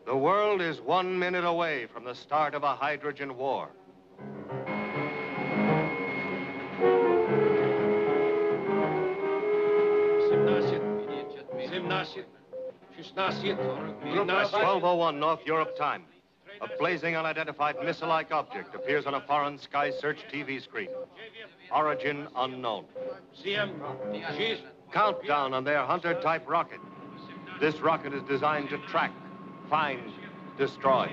The world is 1 minute away from the start of a hydrogen war. 12:01 North Europe time. A blazing unidentified missile-like object appears on a foreign sky search TV screen. Origin unknown. Countdown on their Hunter-type rocket. This rocket is designed to track, find, destroy.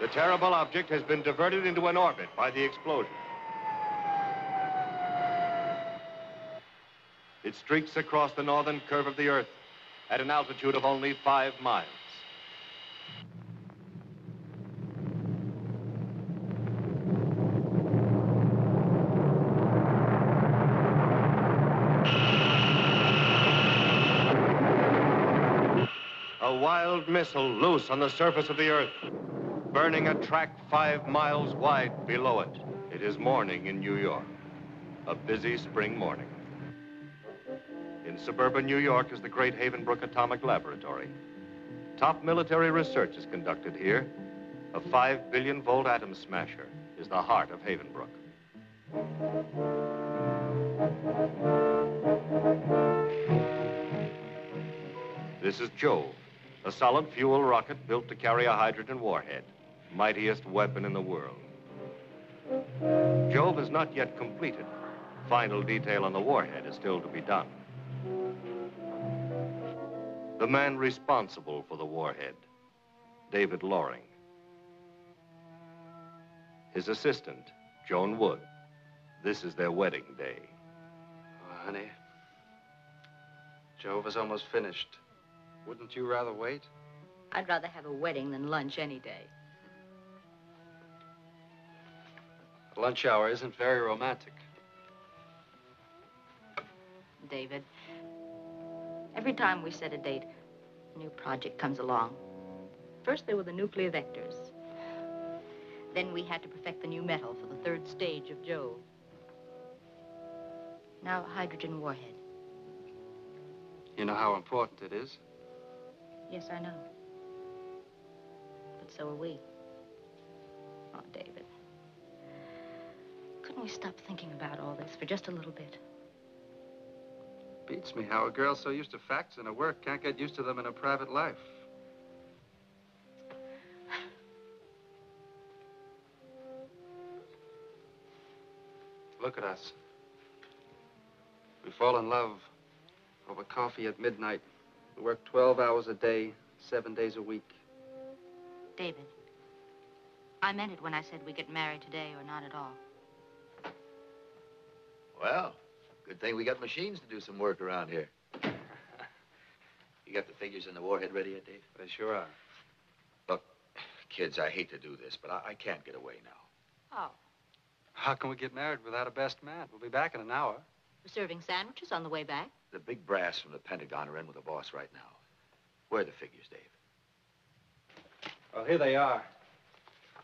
The terrible object has been diverted into an orbit by the explosion. It streaks across the northern curve of the Earth at an altitude of only 5 miles. A wild missile loose on the surface of the Earth, burning a track 5 miles wide below it. It is morning in New York, a busy spring morning. In suburban New York is the great Havenbrook Atomic Laboratory. Top military research is conducted here. A 5 billion volt atom smasher is the heart of Havenbrook. This is Jove, a solid fuel rocket built to carry a hydrogen warhead. Mightiest weapon in the world. Jove is not yet completed. Final detail on the warhead is still to be done. The man responsible for the warhead, David Loring. His assistant, Joan Wood. This is their wedding day. Oh, honey, Jove is almost finished. Wouldn't you rather wait? I'd rather have a wedding than lunch any day. The lunch hour isn't very romantic. David, every time we set a date, a new project comes along. First, there were the nuclear vectors. Then we had to perfect the new metal for the 3rd stage of Jove. Now, a hydrogen warhead. You know how important it is? Yes, I know. But so are we. Oh, David. Couldn't we stop thinking about all this for just a little bit? Beats me how a girl so used to facts in her work can't get used to them in her private life. Look at us. We fall in love over coffee at midnight. We work 12 hours a day, 7 days a week. David, I meant it when I said we get married today or not at all. Well, good thing we got machines to do some work around here. You got the figures in the warhead ready yet, Dave? They sure are. Look, kids, I hate to do this, but I can't get away now. Oh, How can we get married without a best man? We'll be back in an hour. we're serving sandwiches on the way back. The big brass from the Pentagon are in with the boss right now. Where are the figures, Dave? Well, here they are.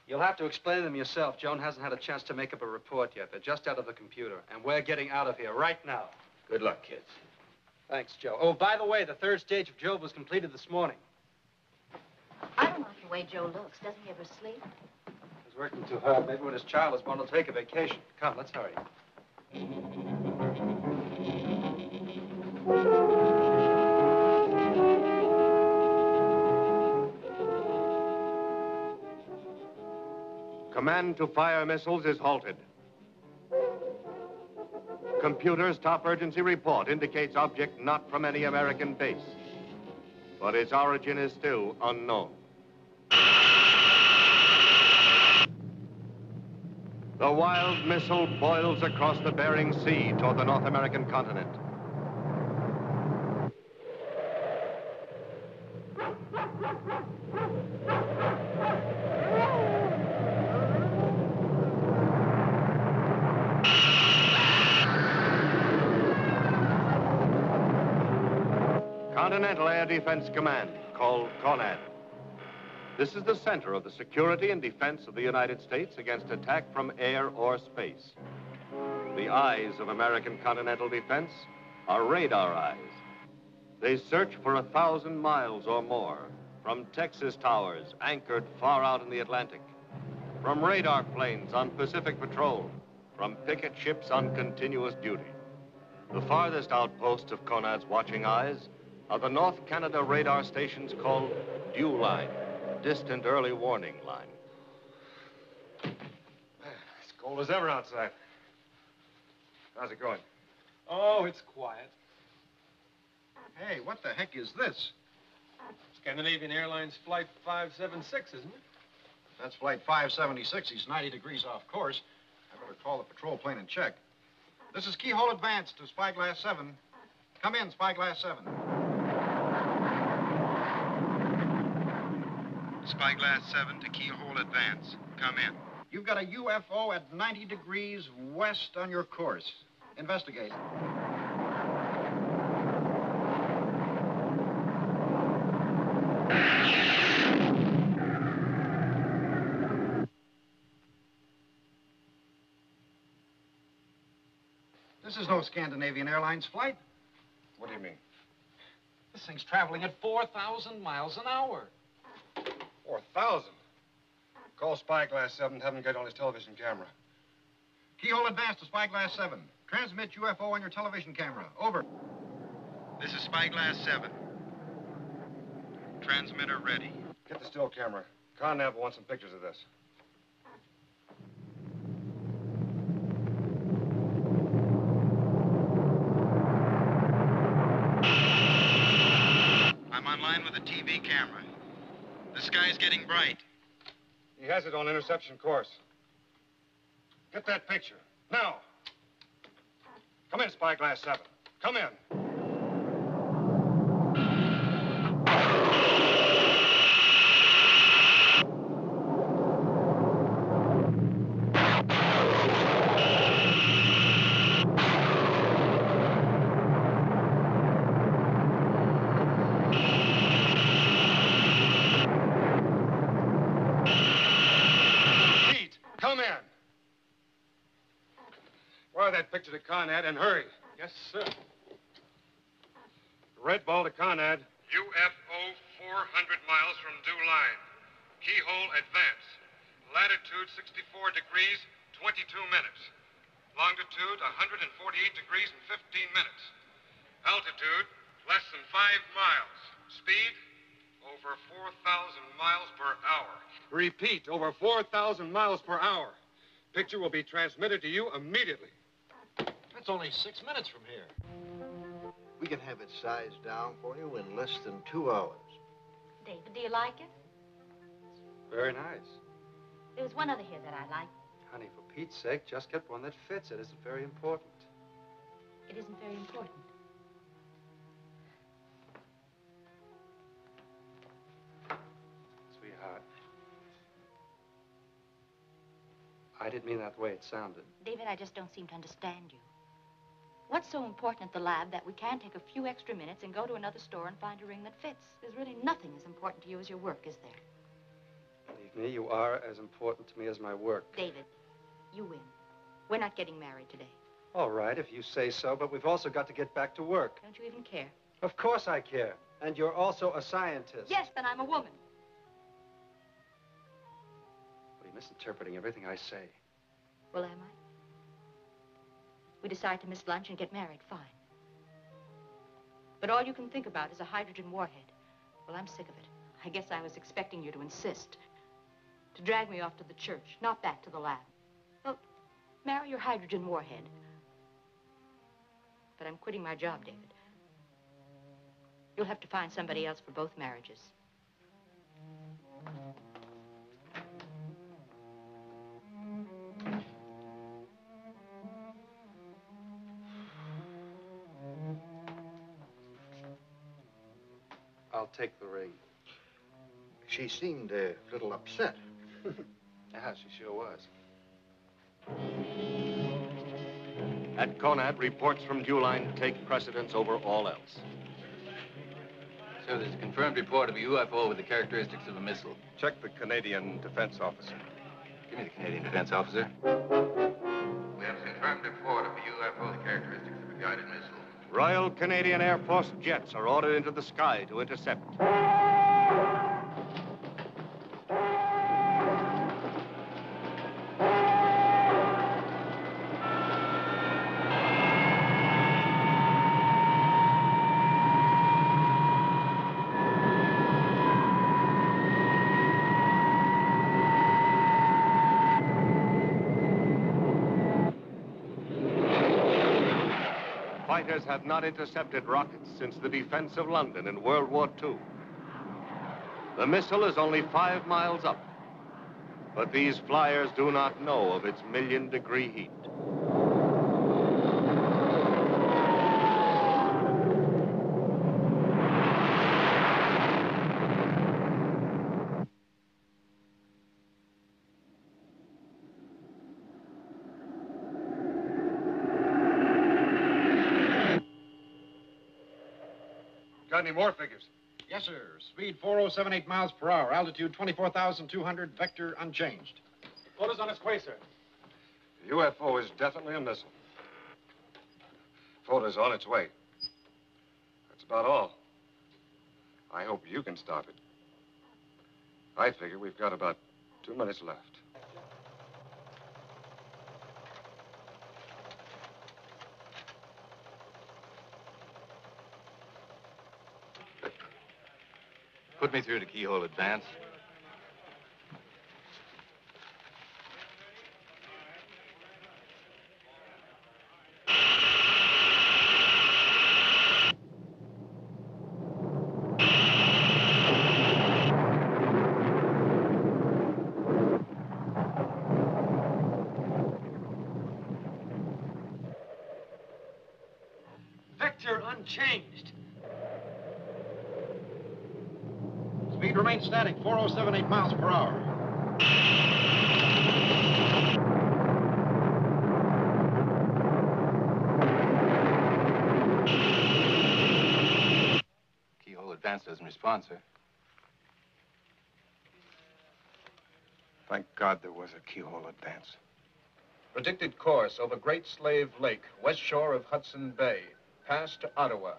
You'll have to explain them yourself. Joan hasn't had a chance to make up a report yet. They're just out of the computer, and we're getting out of here right now. Good luck, kids. Thanks, Joe. Oh, by the way, the third stage of Job was completed this morning. I don't like the way Joe looks. Doesn't he ever sleep? He's working too hard. Maybe when his child is born, he'll take a vacation. Come, let's hurry. Command to fire missiles is halted. Computer's top urgency report indicates object not from any American base, but its origin is still unknown. The wild missile boils across the Bering Sea toward the North American continent. Continental Air Defense Command, called CONAD. This is the center of the security and defense of the United States against attack from air or space. The eyes of American continental defense are radar eyes. They search for 1,000 miles or more from Texas towers anchored far out in the Atlantic, from radar planes on Pacific patrol, from picket ships on continuous duty. The farthest outposts of CONAD's watching eyes are the North Canada radar stations called Dew Line, distant early warning line. It's cold as ever outside. How's it going? Oh, it's quiet. Hey, what the heck is this? Scandinavian Airlines Flight 576, isn't it? That's Flight 576. He's 90 degrees off course. I better call the patrol plane and check. This is Keyhole Advance to Spyglass 7. Come in, Spyglass 7. Spyglass 7 to Keyhole Advance. Come in. You've got a UFO at 90 degrees west on your course. Investigate. This is no Scandinavian Airlines flight. What do you mean? This thing's traveling at 4,000 miles an hour. 4,000? Call Spyglass 7, have him get on his television camera. Keyhole Advance to Spyglass 7. Transmit UFO on your television camera. Over. This is Spyglass 7. Transmitter ready. Get the still camera. Connav wants some pictures of this. I'm online with a TV camera. The sky's getting bright. He has it on interception course. Get that picture. Now. Come in, Spyglass 7. Come in. Wire that picture to Conrad and hurry. Yes, sir. Red ball to Conrad. UFO 400 miles from Dew Line. Keyhole Advance. Latitude 64 degrees, 22 minutes. Longitude 148 degrees and 15 minutes. Altitude less than 5 miles. Speed over 4,000 miles per hour. Repeat, over 4,000 miles per hour. Picture will be transmitted to you immediately. That's only 6 minutes from here. We can have it sized down for you in less than 2 hours. David, do you like it? Very nice. There's one other here that I like. Honey, for Pete's sake, just get one that fits. It isn't very important. It isn't very important. Sweetheart. I didn't mean that the way it sounded. David, I just don't seem to understand you. What's so important at the lab that we can't take a few extra minutes and go to another store and find a ring that fits? There's really nothing as important to you as your work, is there? Believe me, you are as important to me as my work. David, you win. We're not getting married today. All right, if you say so, but we've also got to get back to work. Don't you even care? Of course I care. And you're also a scientist. Yes, then I'm a woman. Well, you're misinterpreting everything I say. Well, am I? We decide to miss lunch and get married, fine. But all you can think about is a hydrogen warhead. Well, I'm sick of it. I guess I was expecting you to insist. To drag me off to the church, not back to the lab. Well, marry your hydrogen warhead. But I'm quitting my job, David. You'll have to find somebody else for both marriages. I'll take the ring. She seemed a little upset. Yeah, she sure was. At Conad, reports from Dewline take precedence over all else. Sir, there's a confirmed report of a UFO with the characteristics of a missile. Check the Canadian defense officer. Give me the Canadian defense officer. We have a confirmed report of a UFO with the characteristics of a guided missile. Royal Canadian Air Force jets are ordered into the sky to intercept. Fighters have not intercepted rockets since the defense of London in World War II. The missile is only 5 miles up, but these flyers do not know of its million-degree heat. Got any more figures? Yes, sir. Speed 4078 miles per hour. Altitude 24,200. Vector unchanged. Orders on its way, sir. The UFO is definitely a missile. Photo's on its way. That's about all. I hope you can stop it. I figure we've got about 2 minutes left. Put me through to keyhole advance. Vector unchanged. Speed remains static. 4078 miles per hour. Keyhole advance doesn't respond, sir. Thank God there was a keyhole advance. Predicted course over Great Slave Lake, west shore of Hudson Bay, past to Ottawa.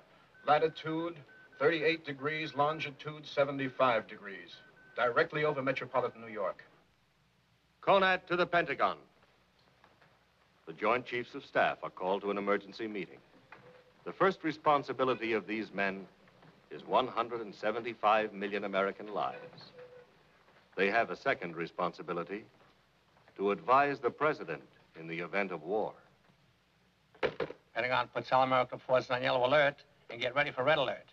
Latitude 38 degrees, longitude 75 degrees. Directly over metropolitan New York. Conad to the Pentagon. The Joint Chiefs of Staff are called to an emergency meeting. The first responsibility of these men is 175 million American lives. They have a second responsibility, to advise the president in the event of war. Pentagon puts all American forces on yellow alert and get ready for red alert.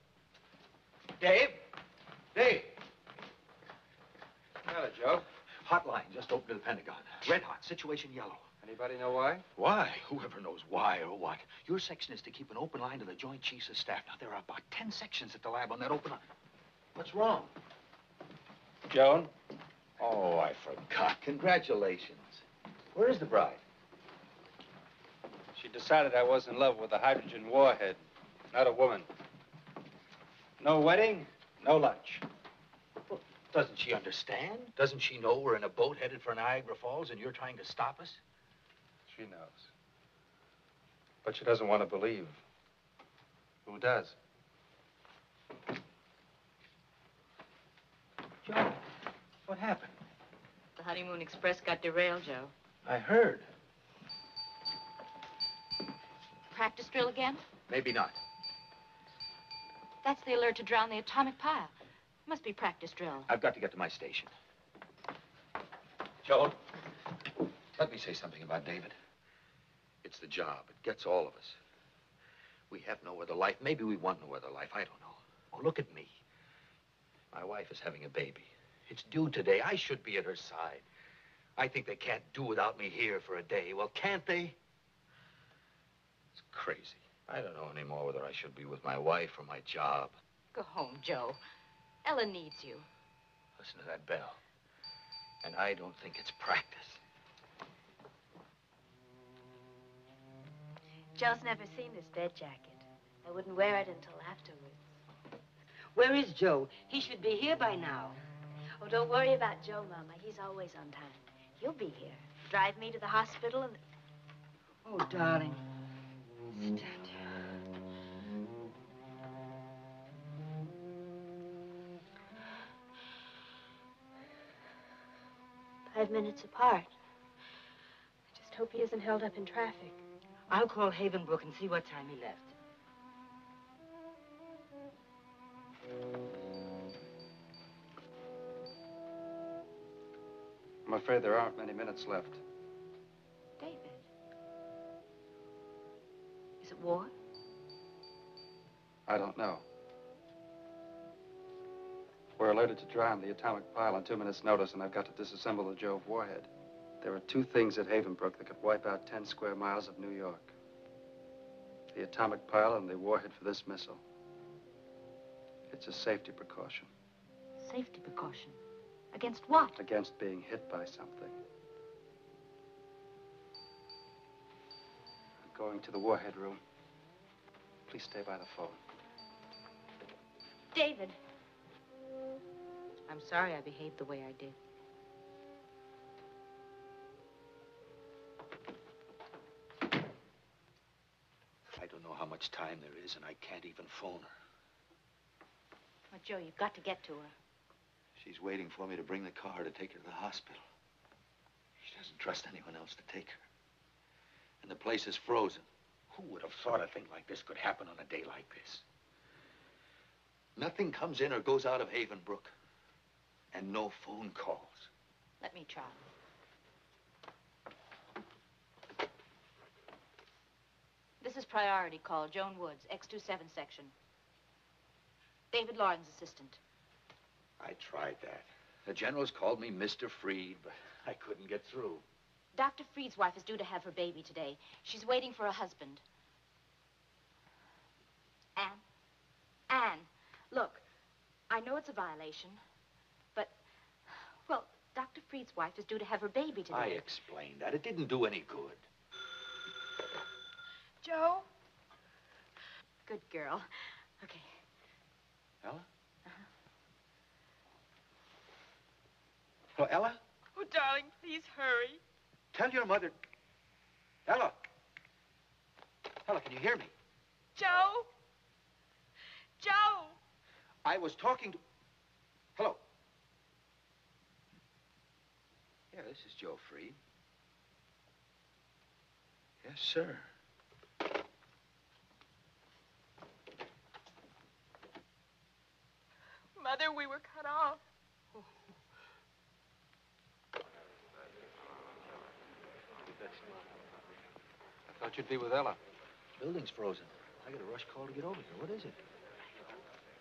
Dave? Dave! Hello, Joe. Hotline just opened to the Pentagon. Red hot, situation yellow. Anybody know why? Why? Whoever knows why or what. Your section is to keep an open line to the Joint Chiefs of Staff. Now, there are about 10 sections at the lab on that open line. What's wrong? Joan? Oh, I forgot. Congratulations. Where is the bride? She decided I was in love with a hydrogen warhead, not a woman. No wedding, no lunch. Well, doesn't she understand? Doesn't she know we're in a boat headed for Niagara Falls and you're trying to stop us? She knows. But she doesn't want to believe. Who does? Joe, what happened? The honeymoon express got derailed, Joe. I heard. Practice drill again? Maybe not. That's the alert to drown the atomic pile. Must be practice drill. I've got to get to my station. Joe, let me say something about David. It's the job. It gets all of us. We have no other life. Maybe we want no other life. I don't know. Oh, look at me. My wife is having a baby. It's due today. I should be at her side. I think they can't do without me here for a day. Well, can't they? It's crazy. I don't know anymore whether I should be with my wife or my job. Go home, Joe. Ella needs you. Listen to that bell. And I don't think it's practice. Joe's never seen this bed jacket. I wouldn't wear it until afterwards. Where is Joe? He should be here by now. Oh, don't worry about Joe, Mama. He's always on time. He'll be here. Drive me to the hospital and... Oh, darling. Sit down, dear. 5 minutes apart. I just hope he isn't held up in traffic. I'll call Havenbrook and see what time he left. I'm afraid there aren't many minutes left. David. Is it war? I don't know. We're alerted to drown the atomic pile on 2 minutes' notice, and I've got to disassemble the Jove warhead. There are 2 things at Havenbrook that could wipe out 10 square miles of New York. The atomic pile and the warhead for this missile. It's a safety precaution. Safety precaution? Against what? Against being hit by something. I'm going to the warhead room. Please stay by the phone. David. I'm sorry I behaved the way I did. I don't know how much time there is, and I can't even phone her. Well, Joe, you've got to get to her. She's waiting for me to bring the car to take her to the hospital. She doesn't trust anyone else to take her. And the place is frozen. Who would have thought a thing like this could happen on a day like this? Nothing comes in or goes out of Havenbrook. And no phone calls. Let me try. This is priority call, Joan Woods, X27 section. David Lauren's assistant. I tried that. The generals called me Mr. Freed, but I couldn't get through. Dr. Freed's wife is due to have her baby today. She's waiting for a husband. Anne, look, I know it's a violation, but, well, Dr. Freed's wife is due to have her baby today. I explained that. It didn't do any good. Joe? Good girl. Okay. Ella? Hello, Ella? Oh, darling, please hurry. Tell your mother. Ella. Ella, can you hear me? Joe? Joe! I was talking to... Hello. Yeah, this is Joe Freed. Yes, sir. Mother, we were cut off. I thought you'd be with Ella. Building's frozen. I got a rush call to get over here. What is it?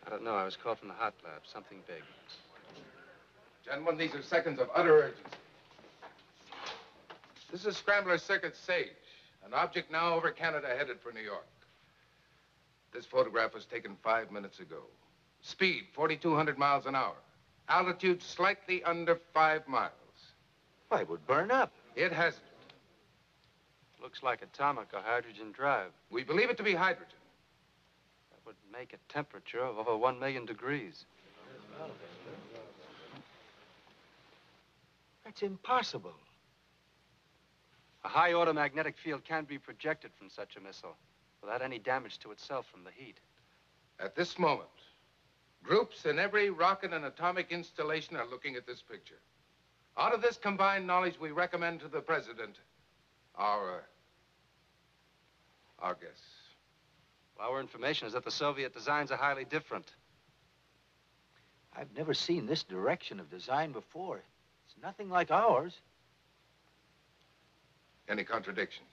I don't know. I was called from the hot lab. Something big. Gentlemen, these are seconds of utter urgency. This is Scrambler Circuit Sage, an object now over Canada headed for New York. This photograph was taken 5 minutes ago. Speed, 4,200 miles an hour. Altitude, slightly under 5 miles. Why, it would burn up. It hasn't. Looks like atomic or hydrogen drive. We believe it to be hydrogen. That would make a temperature of over 1 million degrees. That's impossible. A high-order magnetic field can't be projected from such a missile without any damage to itself from the heat. At this moment, groups in every rocket and atomic installation are looking at this picture. Out of this combined knowledge, we recommend to the President our guess. Our information is that the Soviet designs are highly different. I've never seen this direction of design before. It's nothing like ours. Any contradictions?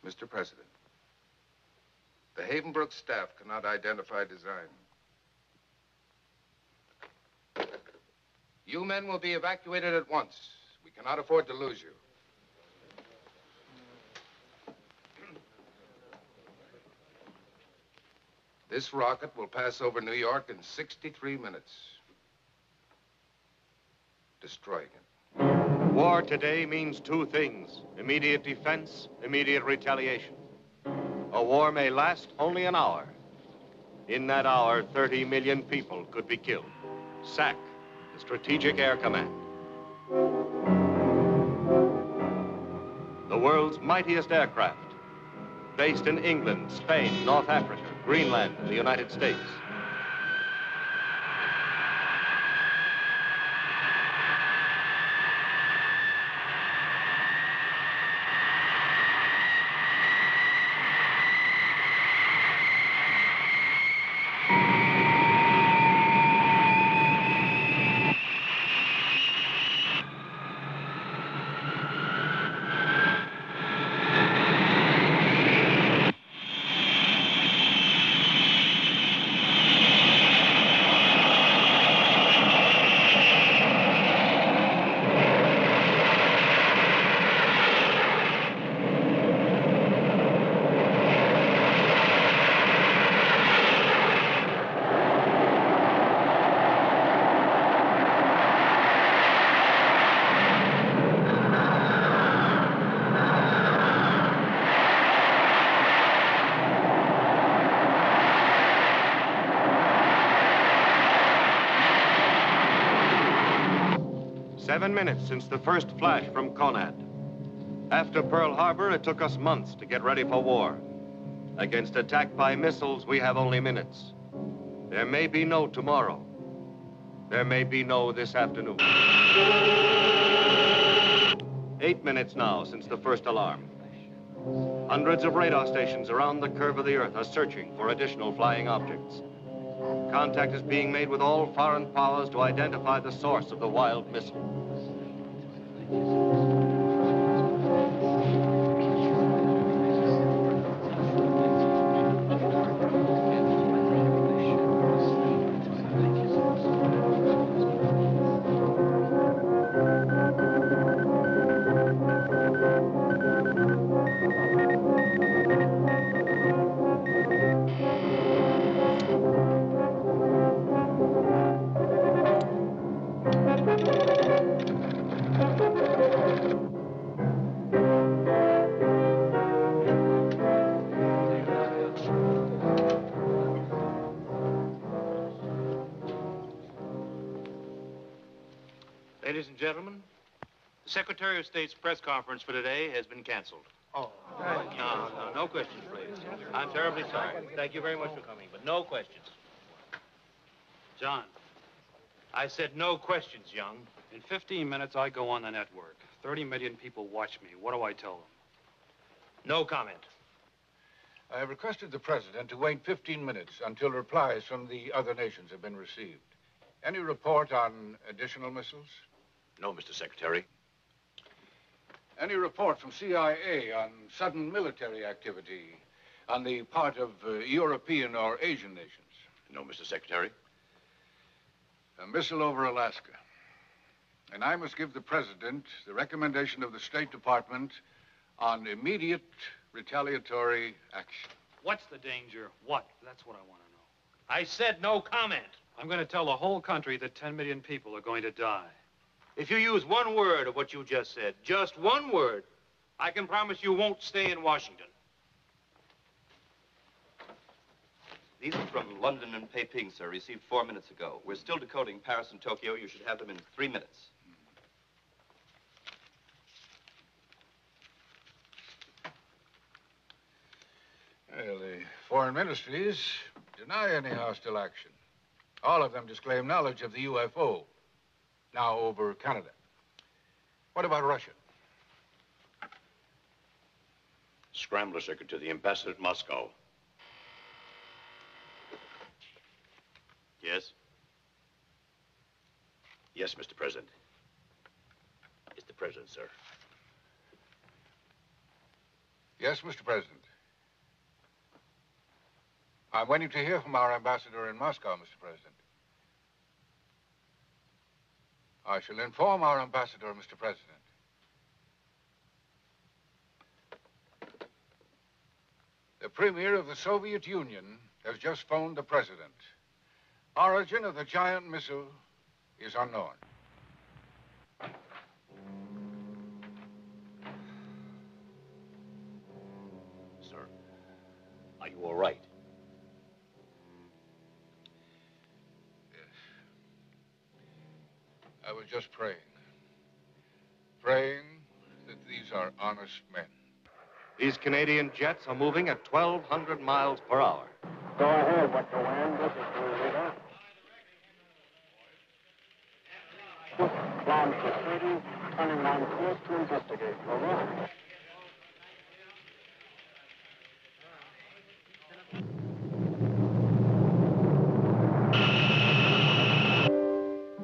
Mr. President, the Havenbrook staff cannot identify design. You men will be evacuated at once. We cannot afford to lose you. This rocket will pass over New York in 63 minutes, destroying it. War today means two things: immediate defense, immediate retaliation. A war may last only an hour. In that hour, 30 million people could be killed. SAC, the Strategic Air Command. The world's mightiest aircraft, based in England, Spain, North Africa, Greenland, and the United States. Seven minutes since the first flash from Conad. After Pearl Harbor, it took us months to get ready for war. Against attack by missiles, we have only minutes. There may be no tomorrow. There may be no this afternoon. 8 minutes now since the first alarm. Hundreds of radar stations around the curve of the Earth are searching for additional flying objects. Contact is being made with all foreign powers to identify the source of the wild missile. Ladies and gentlemen, the Secretary of State's press conference for today has been canceled. Oh. No questions, please. I'm terribly sorry. Thank you very much for coming, but no questions. John, I said no questions, Young. In 15 minutes, I go on the network. 30 million people watch me. What do I tell them? No comment. I have requested the President to wait 15 minutes until replies from the other nations have been received. Any report on additional missiles? No, Mr. Secretary. Any report from CIA on sudden military activity on the part of European or Asian nations? No, Mr. Secretary. A missile over Alaska. And I must give the President the recommendation of the State Department on immediate retaliatory action. What's the danger? What? That's what I want to know. I said no comment. I'm going to tell the whole country that 10 million people are going to die. If you use one word of what you just said, just one word, I can promise you won't stay in Washington. These are from London and Peiping, sir, received 4 minutes ago. We're still decoding Paris and Tokyo. You should have them in 3 minutes. Well, the foreign ministries deny any hostile action. All of them disclaim knowledge of the UFO, now over Canada. What about Russia? Scrambler circuit to the ambassador at Moscow. Yes? Yes, Mr. President. Mr. President, sir. Yes, Mr. President. I'm waiting to hear from our ambassador in Moscow, Mr. President. I shall inform our ambassador, Mr. President. The Premier of the Soviet Union has just phoned the President. Origin of the giant missile is unknown. Sir, are you all right? I was just praying. Praying that these are honest men. These Canadian jets are moving at 1,200 miles per hour. Go ahead, what's the wind? This is the leader. Launch the treaty, turning on course to investigate. Over.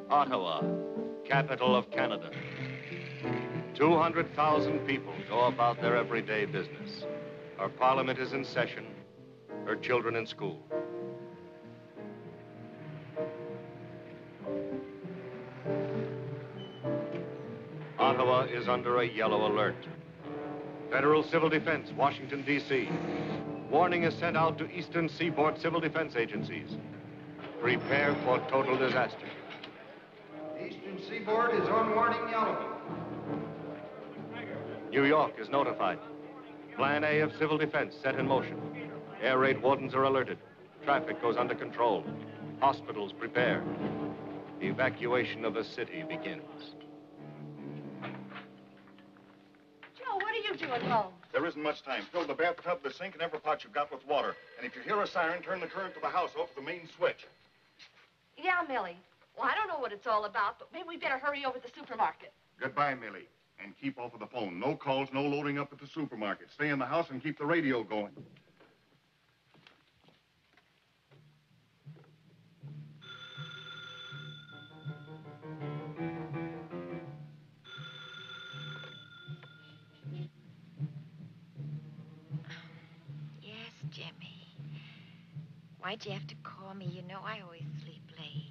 Ottawa, capital of Canada. 200,000 people go about their everyday business. Our parliament is in session, her children in school. Ottawa is under a yellow alert. Federal Civil Defense, Washington, D.C. Warning is sent out to Eastern Seaboard Civil Defense agencies. Prepare for total disaster. Eastern Seaboard is on warning yellow. New York is notified. Plan A of civil defense set in motion. Air raid wardens are alerted. Traffic goes under control. Hospitals prepare. The evacuation of the city begins. Joe, what are you doing home? There isn't much time. Fill the bathtub, the sink, and every pot you've got with water. And if you hear a siren, turn the current to the house off the main switch. Yeah, Millie. Well, I don't know what it's all about, but maybe we better hurry over to the supermarket. Goodbye, Millie. And keep off of the phone. No calls, no loading up at the supermarket. Stay in the house and keep the radio going. Yes, Jimmy. Why'd you have to call me? You know I always sleep late.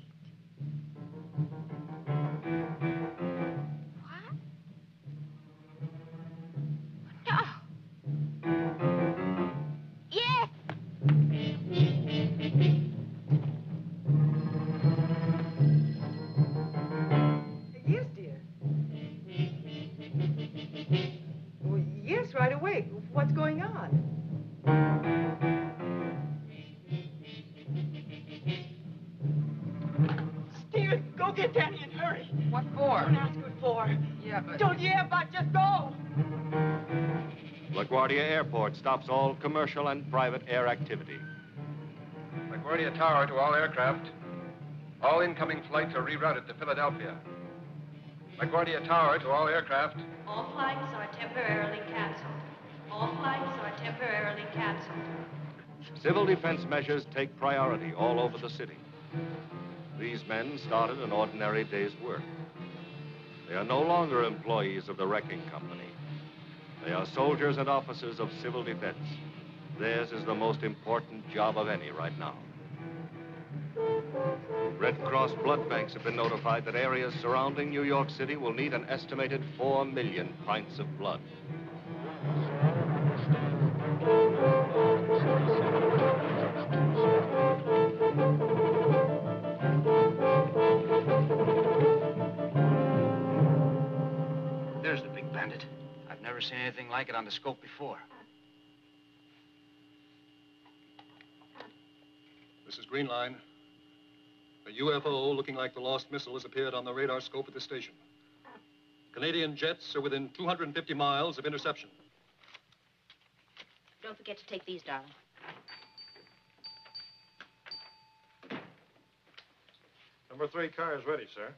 Yes! Yes, dear. Well, yes, right away. What's going on? Steven, go get Danny and hurry. What for? Don't ask what for. Yeah, but... Don't you ever just go. LaGuardia Airport stops all commercial and private air activity. LaGuardia Tower to all aircraft. All incoming flights are rerouted to Philadelphia. LaGuardia Tower to all aircraft. All flights are temporarily canceled. All flights are temporarily canceled. Civil defense measures take priority all over the city. These men started an ordinary day's work. They are no longer employees of the wrecking company. They are soldiers and officers of civil defense. Theirs is the most important job of any right now. Red Cross blood banks have been notified that areas surrounding New York City will need an estimated 4 million pints of blood. There's the big bandit. I've never seen anything like it on the scope before. this is Green Line. A UFO looking like the lost missile has appeared on the radar scope at this station. Canadian jets are within 250 miles of interception. Don't forget to take these, darling. Number 3 car is ready, sir.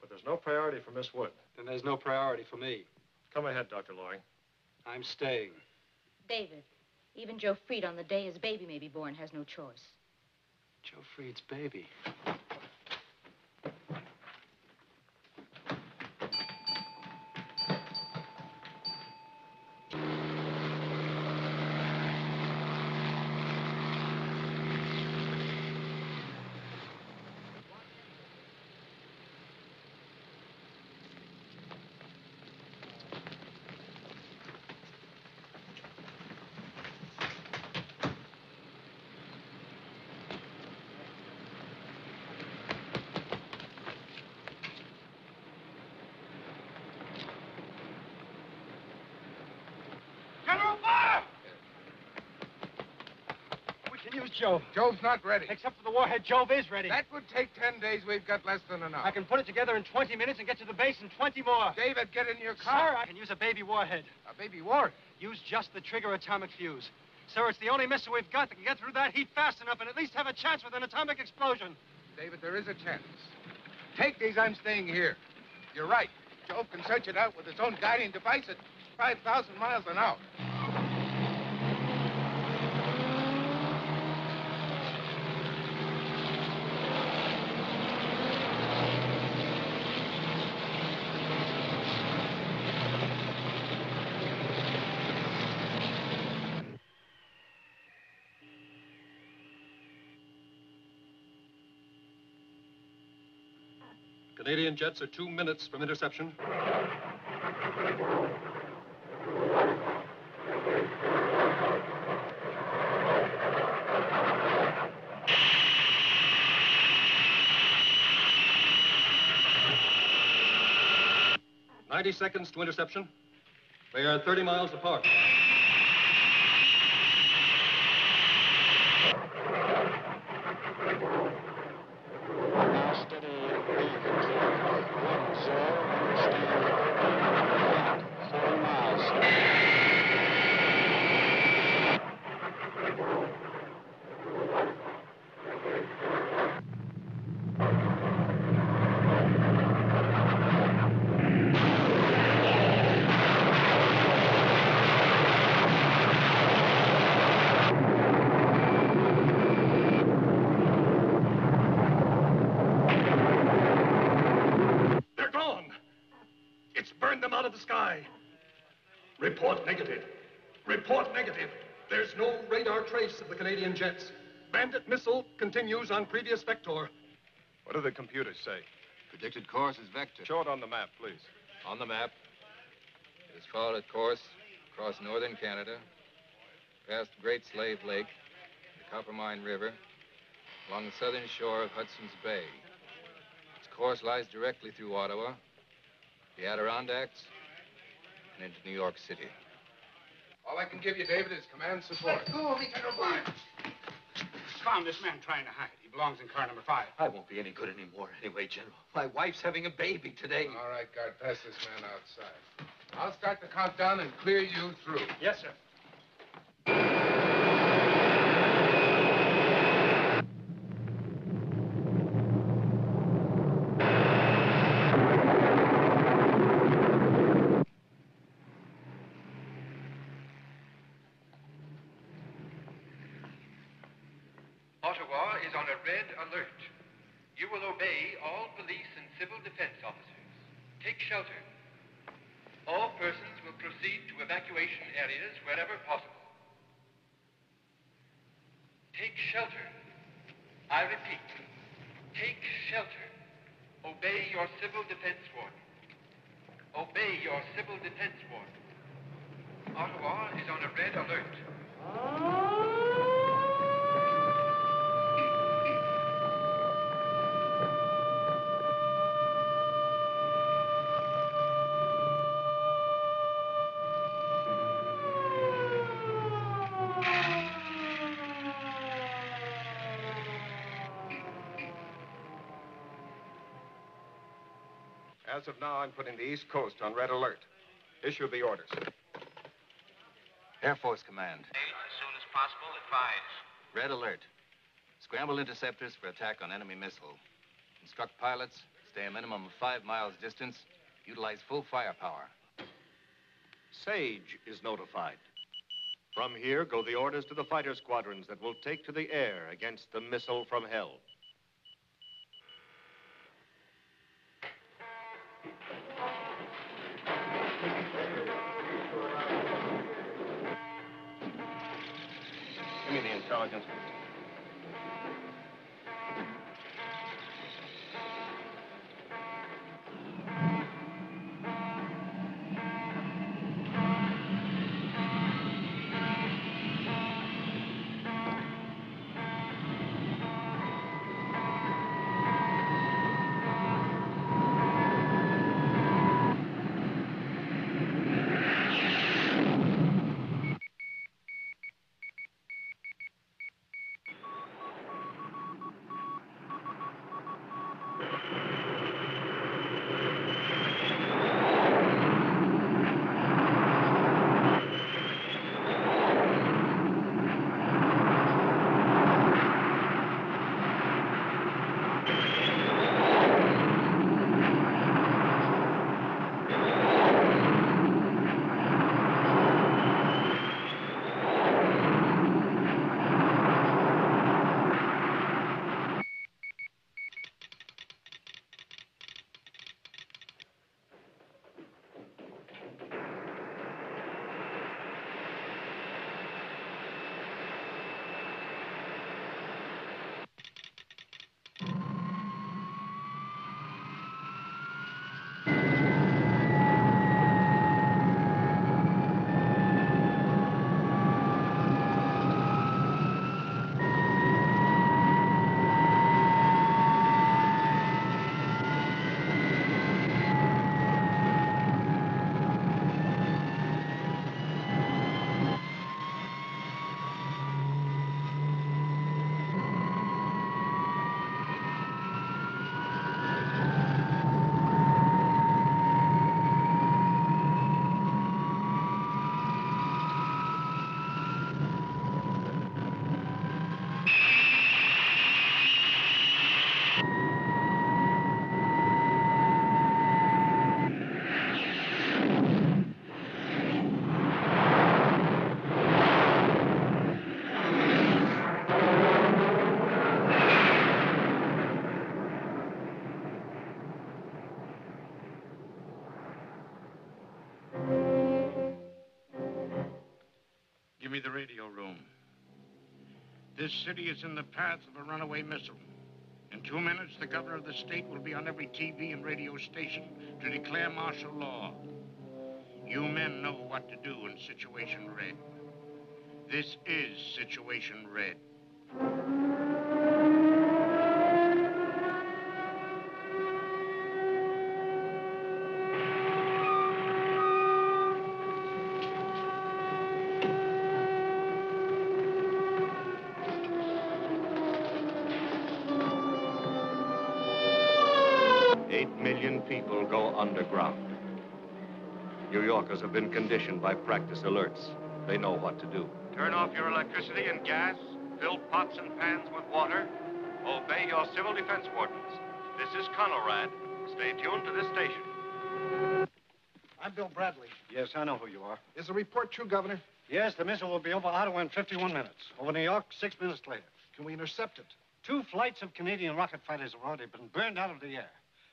But there's no priority for Miss Wood. Then there's no priority for me. Come ahead, Dr. Loring. I'm staying. David, even Joe Freed on the day his baby may be born has no choice. Joe Freed's baby. Jove. Jove's not ready. Except for the warhead, Jove is ready. That would take 10 days. We've got less than an hour. I can put it together in 20 minutes and get to the base in 20 more. David, get in your car. Sir, I can use a baby warhead. A baby warhead? Use just the trigger atomic fuse. Sir, it's the only missile we've got that can get through that heat fast enough and at least have a chance with an atomic explosion. David, there is a chance. Take these, I'm staying here. You're right. Jove can search it out with his own guiding device at 5,000 miles an hour. Canadian jets are 2 minutes from interception. "90 seconds to interception. They are 30 miles apart. Report negative. Report negative. There's no radar trace of the Canadian jets. Bandit missile continues on previous vector. What do the computers say? Predicted course is vector. Show it on the map, please. On the map, it has followed its course across northern Canada, past Great Slave Lake, the Coppermine River, along the southern shore of Hudson's Bay. Its course lies directly through Ottawa, the Adirondacks, and into New York City. All I can give you, David, is command support. Let go of me, General Barnes. Found this man trying to hide. He belongs in car number 5. I won't be any good anymore anyway, General. My wife's having a baby today. All right, guard, pass this man outside. I'll start the countdown and clear you through. Yes, sir. Ottawa is on a red alert. You will obey all police and civil defense officers. Take shelter. All persons will proceed to evacuation areas wherever possible. Take shelter. I repeat, take shelter. Obey your civil defense warden. Obey your civil defense warden. Ottawa is on a red alert. As of now, I'm putting the East Coast on red alert. Issue the orders. Air Force Command. As soon as possible, advise. Red alert. Scramble interceptors for attack on enemy missile. Instruct pilots, stay a minimum of 5 miles distance, utilize full firepower. Sage is notified. From here go the orders to the fighter squadrons that will take to the air against the missile from hell. Give me the intelligence. Give me the radio room. This city is in the path of a runaway missile. In 2 minutes, the governor of the state will be on every TV and radio station to declare martial law. You men know what to do in Situation Red. This is Situation Red. 8 million people go underground. New Yorkers have been conditioned by practice alerts. They know what to do. Turn off your electricity and gas. Fill pots and pans with water. Obey your civil defense wardens. This is Conrad. Stay tuned to this station. I'm Bill Bradley. Yes, I know who you are. Is the report true, Governor? Yes, the missile will be over Ottawa in 51 minutes. Over New York, 6 minutes later. Can we intercept it? 2 flights of Canadian rocket fighters have already been burned out of the air.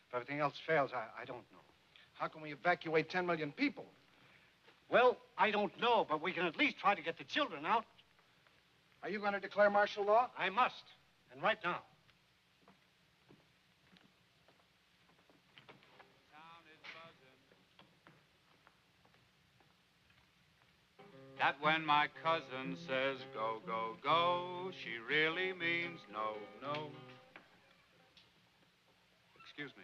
If everything else fails, I don't know. How can we evacuate 10 million people? Well, I don't know, but we can at least try to get the children out. Are you going to declare martial law? I must, and right now. That when my cousin says go, go, go, she really means no, no. Excuse me.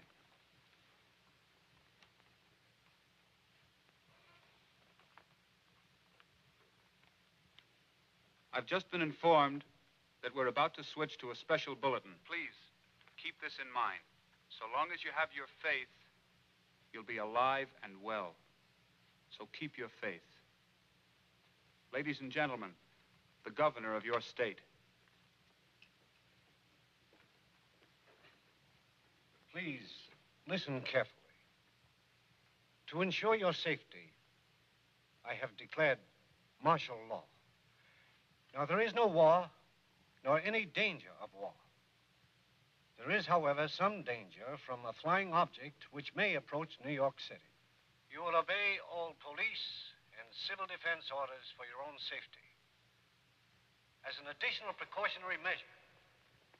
I've just been informed that we're about to switch to a special bulletin. Please, keep this in mind. So long as you have your faith, you'll be alive and well. So keep your faith. Ladies and gentlemen, the governor of your state. Please, listen carefully. To ensure your safety, I have declared martial law. Now, there is no war, nor any danger of war. There is, however, some danger from a flying object which may approach New York City. You will obey all police and civil defense orders for your own safety. As an additional precautionary measure,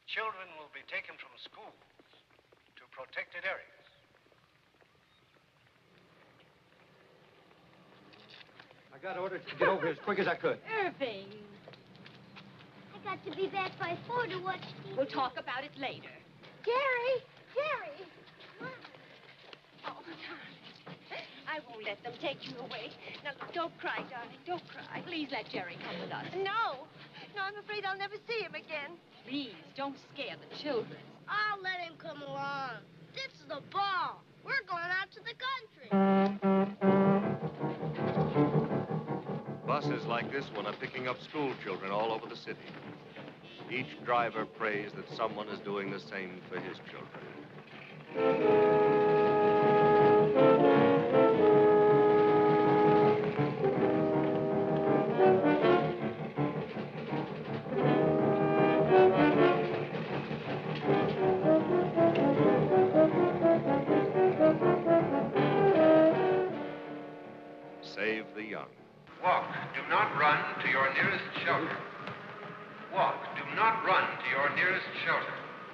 children will be taken from schools to protected areas. I got orders to get over here as quick as I could. Irving. I got to be back by 4 to watch TV. We'll talk about it later. Jerry! Jerry! Oh, I won't let them take you away. Now, look, don't cry, darling. Don't cry. Please let Jerry come with us. No. No, I'm afraid I'll never see him again. Please, don't scare the children. I'll let him come along. This is the ball. We're going out to the country. Buses like this one are picking up school children all over the city. Each driver prays that someone is doing the same for his children. Save the young. Walk. Do not run to your nearest shelter. Walk. Do not run to your nearest shelter.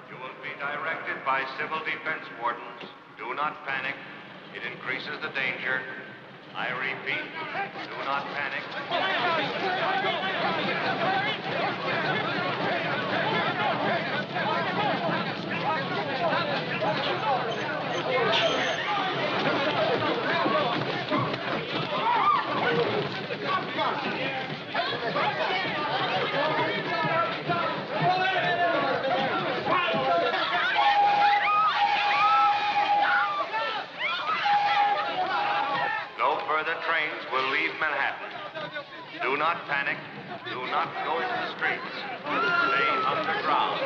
You will be directed by civil defense wardens. Do not panic. It increases the danger. I repeat, do not panic. No further trains will leave Manhattan. Do not panic. Do not go into the streets. Stay underground.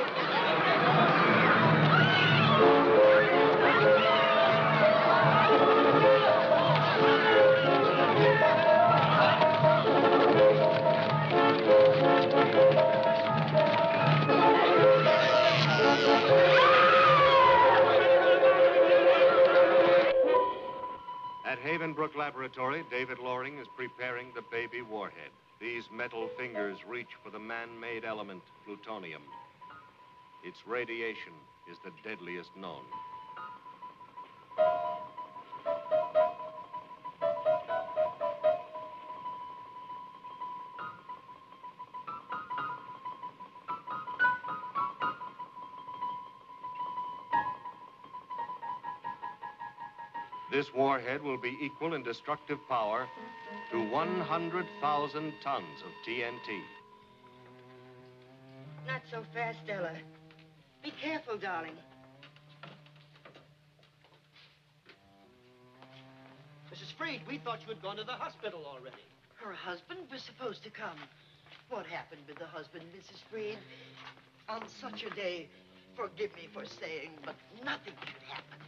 At Havenbrook Laboratory, David Loring is preparing the baby warhead. These metal fingers reach for the man-made element, plutonium. Its radiation is the deadliest known. This warhead will be equal in destructive power to 100,000 tons of TNT. Not so fast, Ella. Be careful, darling. Mrs. Freed, we thought you had gone to the hospital already. Her husband was supposed to come. What happened with the husband, Mrs. Freed? On such a day, forgive me for saying, but nothing should happen.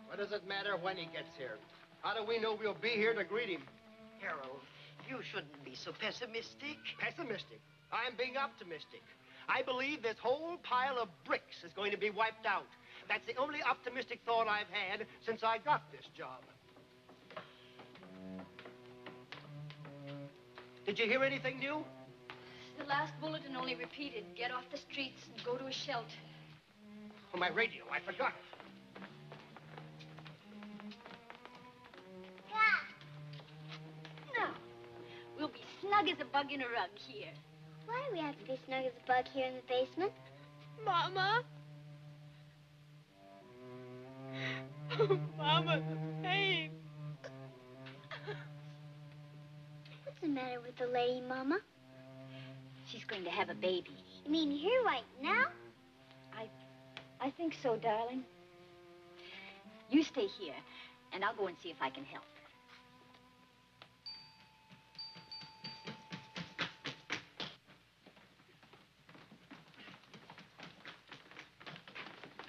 What does it matter when he gets here? How do we know we'll be here to greet him? Harold, you shouldn't be so pessimistic. Pessimistic? I'm being optimistic. I believe this whole pile of bricks is going to be wiped out. That's the only optimistic thought I've had since I got this job. Did you hear anything new? The last bulletin only repeated, get off the streets and go to a shelter. Oh, my radio, I forgot. No. We'll be snug as a bug in a rug here. Why do we have to be snug as a bug here in the basement? Mama? Mama, the pain. What's the matter with the lady, Mama? She's going to have a baby. You mean here right now? I think so, darling. You stay here, and I'll go and see if I can help.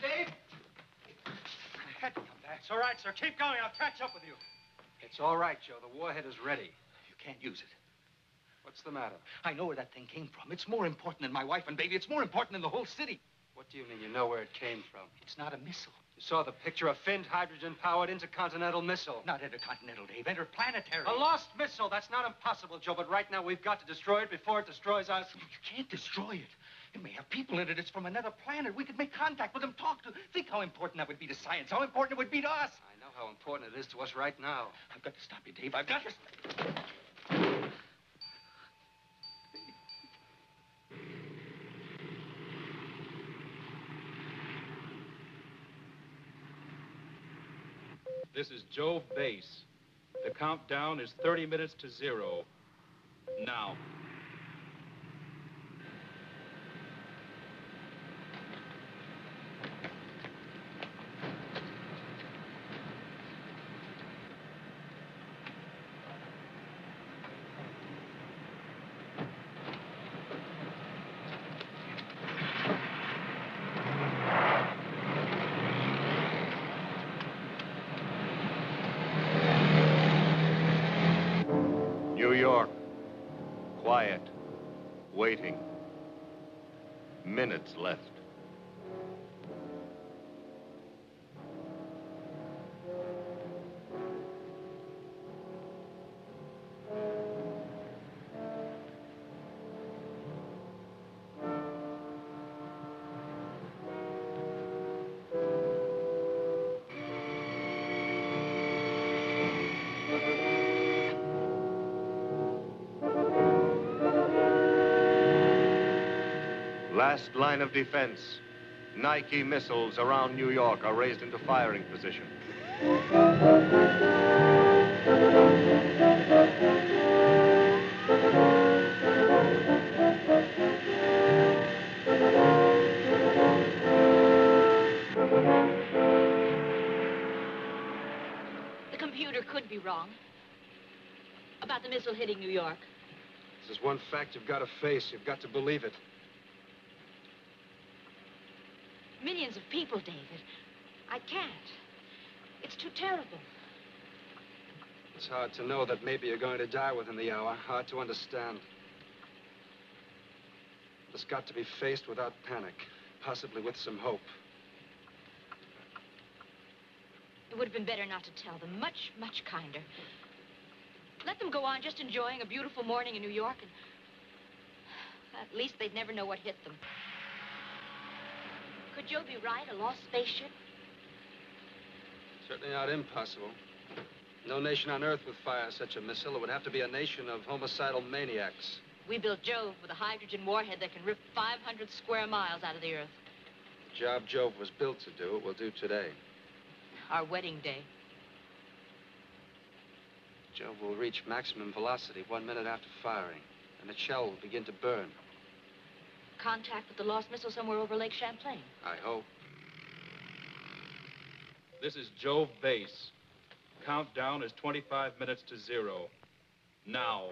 Dave! It's all right, sir. Keep going. I'll catch up with you. It's all right, Joe. The warhead is ready. You can't use it. What's the matter? I know where that thing came from. It's more important than my wife and baby. It's more important than the whole city. What do you mean? You know where it came from? It's not a missile. You saw the picture, a finned hydrogen-powered intercontinental missile. Not intercontinental, Dave. Interplanetary. A lost missile. That's not impossible, Joe, but right now we've got to destroy it before it destroys us. You can't destroy it. It may have people in it. It's from another planet. We could make contact with them, talk to them. Think how important that would be to science, how important it would be to us. I know how important it is to us right now. I've got to stop you, Dave. I've got to... This is Jove Base. The countdown is 30 minutes to 0. Now. New York. Quiet. Waiting. Minutes left. Last line of defense. Nike missiles around New York are raised into firing position. The computer could be wrong about the missile hitting New York. This is one fact you've got to face. You've got to believe it. Millions of people, David. I can't. It's too terrible. It's hard to know that maybe you're going to die within the hour. Hard to understand. It's got to be faced without panic, possibly with some hope. It would have been better not to tell them. Much, much kinder. Let them go on just enjoying a beautiful morning in New York, and at least they'd never know what hit them. Could Joe be right? A lost spaceship? Certainly not impossible. No nation on Earth would fire such a missile. It would have to be a nation of homicidal maniacs. We built Jove with a hydrogen warhead that can rip 500 square miles out of the Earth. The job Jove was built to do, it will do today. Our wedding day. Jove will reach maximum velocity 1 minute after firing, and its shell will begin to burn. Contact with the lost missile somewhere over Lake Champlain. I hope. This is Jove Base. Countdown is 25 minutes to 0. Now.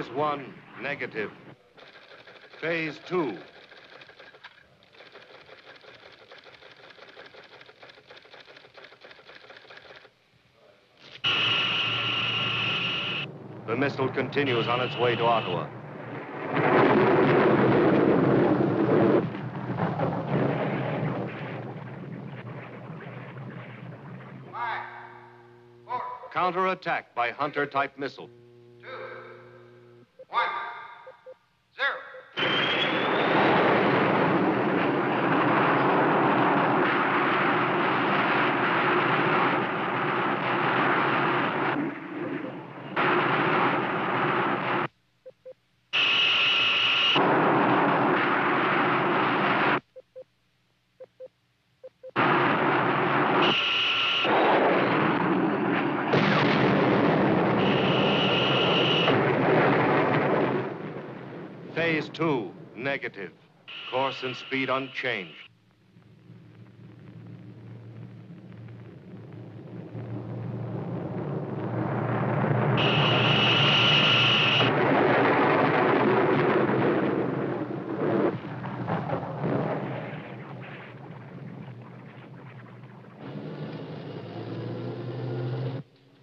Phase 1, negative. Phase 2. The missile continues on its way to Ottawa. Counterattack by Hunter-type missile. 2, 1, 0. Phase 2, negative. Course and speed unchanged.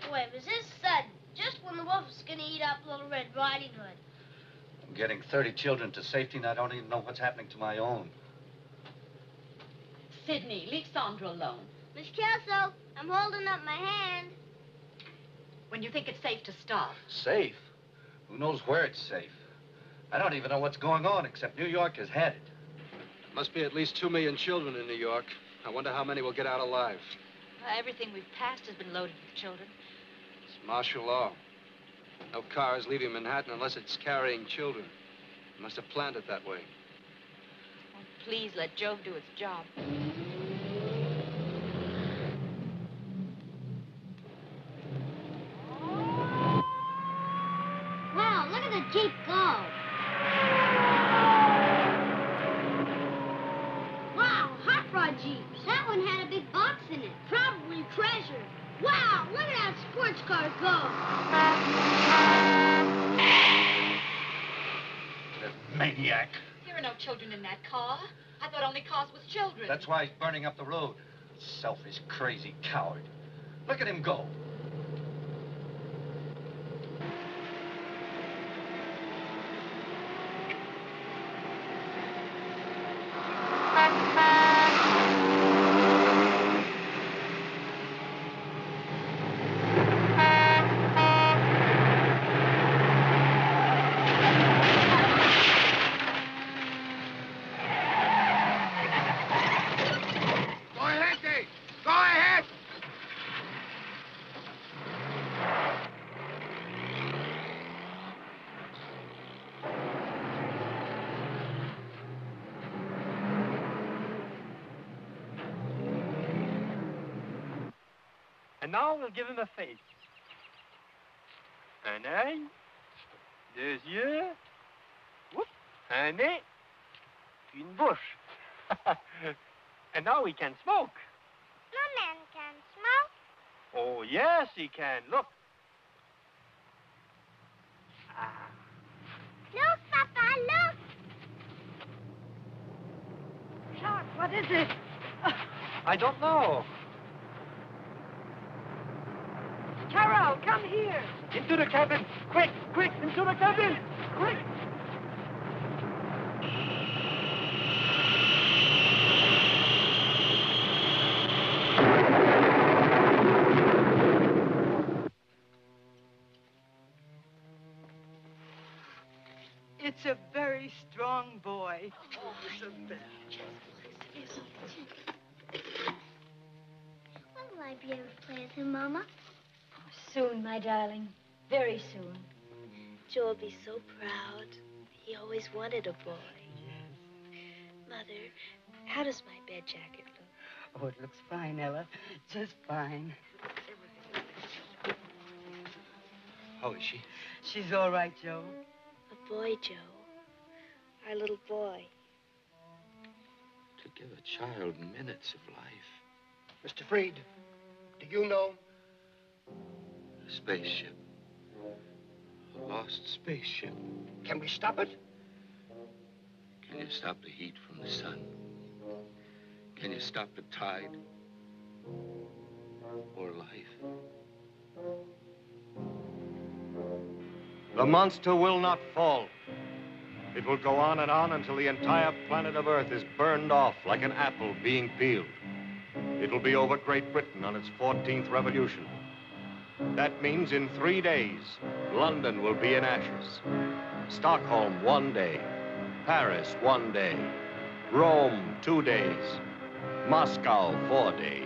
Boy, was this sudden? Just when the wolf was gonna eat up Little Red Riding Hood. I'm getting 30 children to safety, and I don't even know what's happening to my own. Sydney, leave Sandra alone. Miss Kelso, I'm holding up my hand. When you think it's safe to stop. Safe? Who knows where it's safe? I don't even know what's going on, except New York has had it. Must be at least 2 million children in New York. I wonder how many will get out alive. Everything we've passed has been loaded with children. It's martial law. No cars leaving Manhattan unless it's carrying children. They must have planned it that way. Oh, please let Jove do its job. Wow, look at the Jeep go. Wow, hot rod Jeep. That one had a big box in it. Probably treasure. Wow, look at that sports car go. That maniac. There are no children in that car. I thought only cars with children. That's why he's burning up the road. Selfish, crazy coward. Look at him go. Go ahead, Dave. Go ahead. And now we'll give him a face. Un œil, 2 yeux, whoop, un nez, une bouche. And now he can smoke. No man can smoke. Oh, yes, he can. Look. Look, Papa, look. Jacques, what is it? I don't know. Carol, come here. Into the cabin. Quick, quick, into the cabin. Quick. It's a very strong boy. Oh, When will I be able to play with him, Mama? Soon, my darling. Very soon. Joe will be so proud. He always wanted a boy. Mother, how does my bed jacket look? Oh, it looks fine, Ella. Just fine. How is she? She's all right, Joe. A boy, Joe. Our little boy. To give a child minutes of life. Mr. Freed, do you know? A spaceship. A lost lost spaceship. Can we stop it? Can you stop the heat from the sun? Can you stop the tide? Or life? The monster will not fall. It will go on and on until the entire planet of Earth is burned off like an apple being peeled. It will be over Great Britain on its 14th revolution. That means in 3 days, London will be in ashes. Stockholm, 1 day. Paris, 1 day. Rome, 2 days. Moscow, 4 days.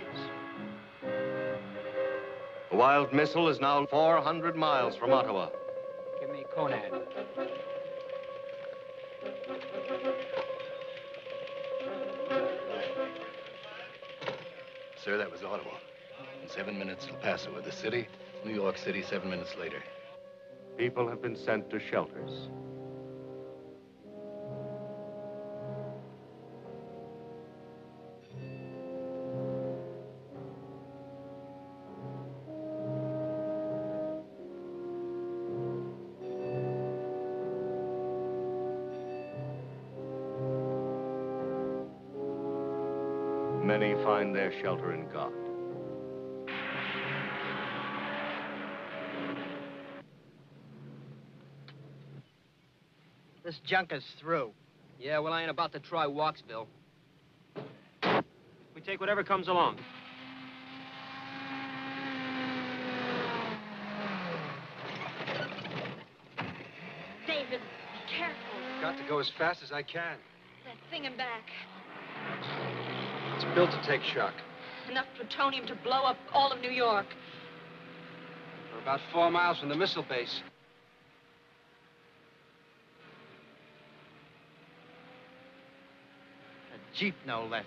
The wild missile is now 400 miles from Ottawa. Give me Conan. Sir, that was Ottawa. In 7 minutes, El Paso with the city. New York City 7 minutes later. People have been sent to shelters. Many find their shelter in God. This junk is through. Yeah, well, I ain't about to try Walksville. We take whatever comes along. David, be careful. Got to go as fast as I can. That thing in back. It's built to take shock. Enough plutonium to blow up all of New York. We're about 4 miles from the missile base. A Jeep, no less.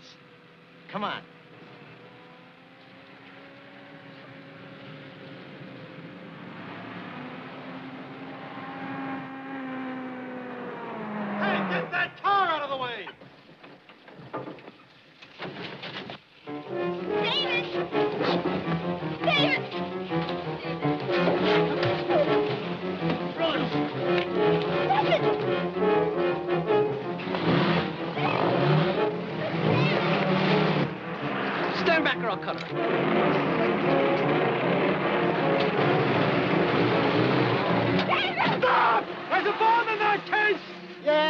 Come on. Hey, get that car out of the way! David! David! Stand back or I'll cut her. David! Stop! There's a bomb in that case! Yeah.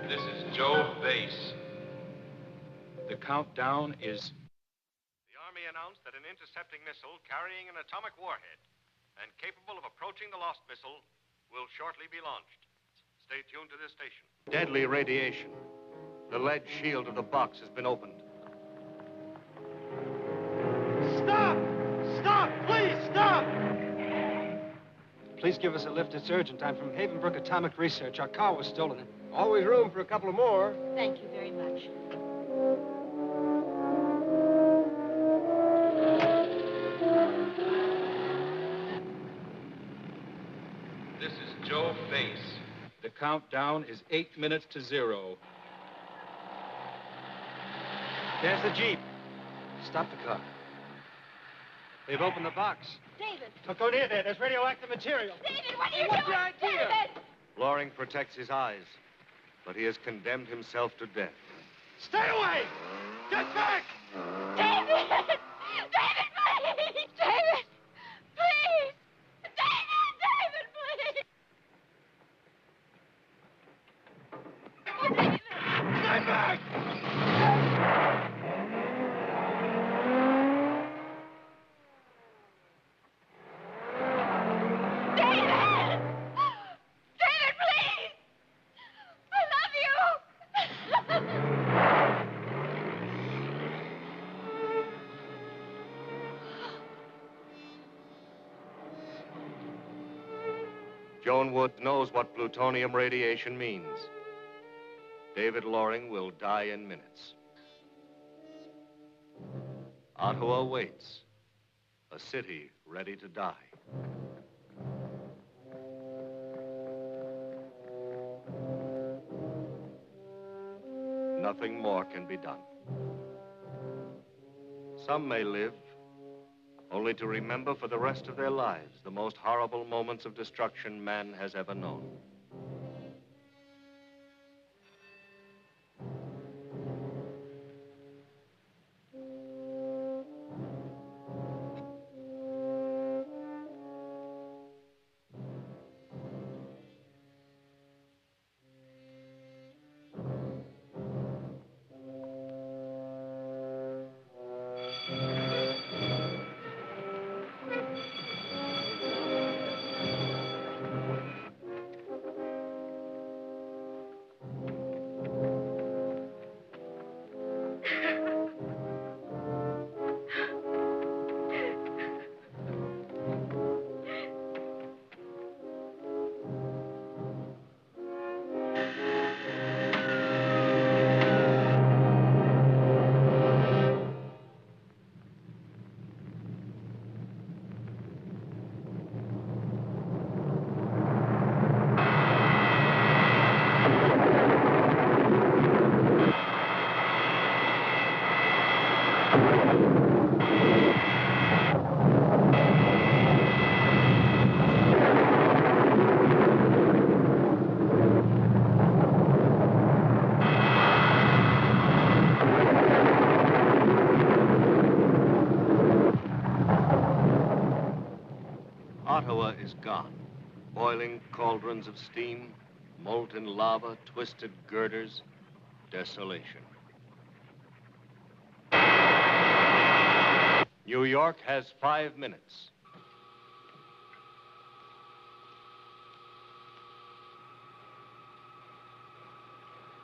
This is Joe Base. The countdown is... The Army announced that an intercepting missile carrying an atomic warhead and capable of approaching the lost missile will shortly be launched. Stay tuned to this station. Deadly radiation. The lead shield of the box has been opened. Stop! Stop! Please, stop! Please give us a lift. It's urgent. I'm from Havenbrook Atomic Research. Our car was stolen. Always room for a couple of more. Thank you very much. This is Joe Base. The countdown is 8 minutes to 0. There's the Jeep. Stop the car. They've opened the box. David! Don't go near there. There's radioactive material. David, what are you What's doing? your idea? David! Loring protects his eyes, but he has condemned himself to death. Stay away! Get back! David! David, please! David! Please! David, please! Oh, David! Stay back! David! David, please! I love you! Joan Wood knows what plutonium radiation means. David Loring will die in minutes. Ottawa waits, a city ready to die. nothing more can be done. Some may live only to remember for the rest of their lives the most horrible moments of destruction man has ever known. Ottawa is gone. Boiling cauldrons of steam, molten lava, twisted girders, desolation. New York has 5 minutes.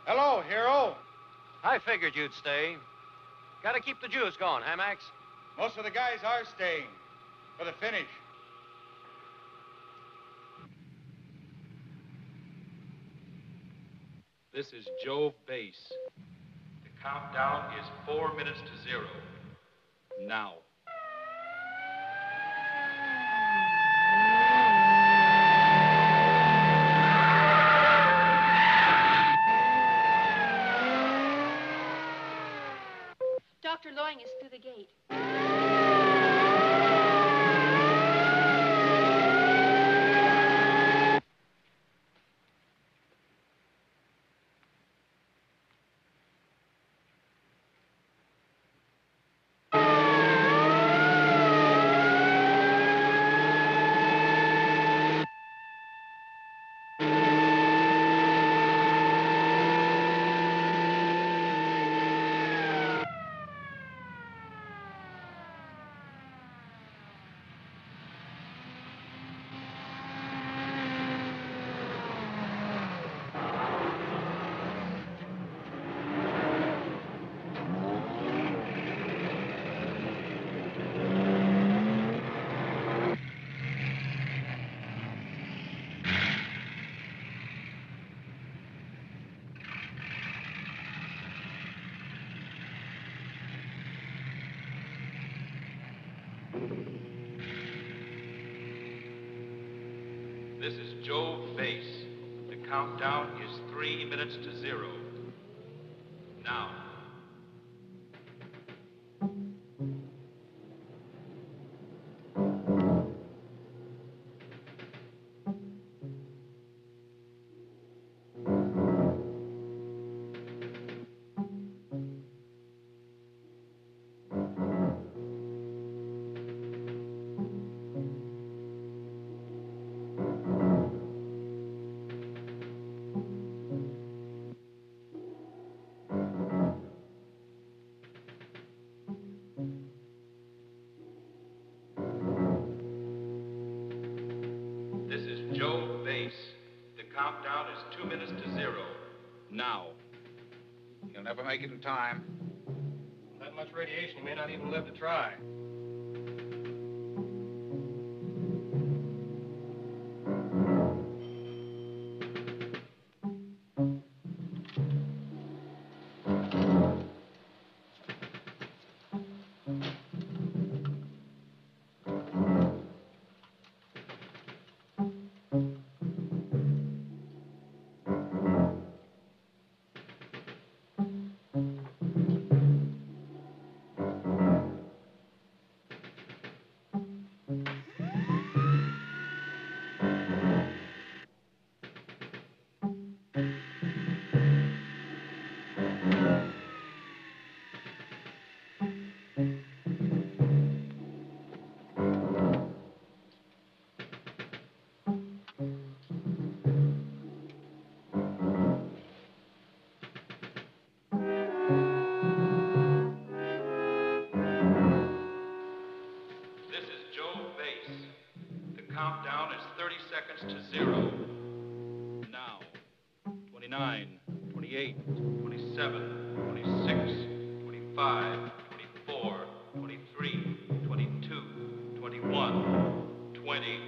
Hello, hero. I figured you'd stay. Gotta keep the juice going, huh, Max? Most of the guys are staying for the finish. This is Jove Base. The countdown is 4 minutes to 0. Now. Dr. Loring is through the gate. This is Jove Base. The countdown is 3 minutes to 0. Now. This is Jove Base. The countdown is 2 minutes to 0. Now. You'll never make it in time. That much radiation, you may not even live to try. minutes to 0. Now. 29, 28, 27, 26, 25, 24, 23, 22, 21, 20,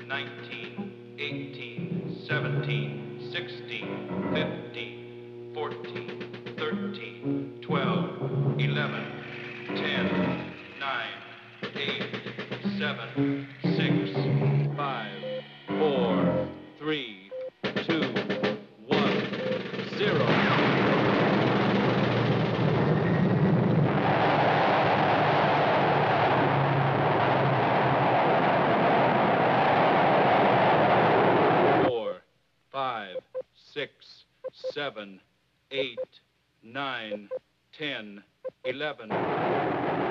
19, 18, 17, 16, 15, 14, 13, 12, 11, 10, 9, 8, 7, 6, 5, 4, 3, 2, 1, 0. Five, 6, 7, 8, 9, 10, 11.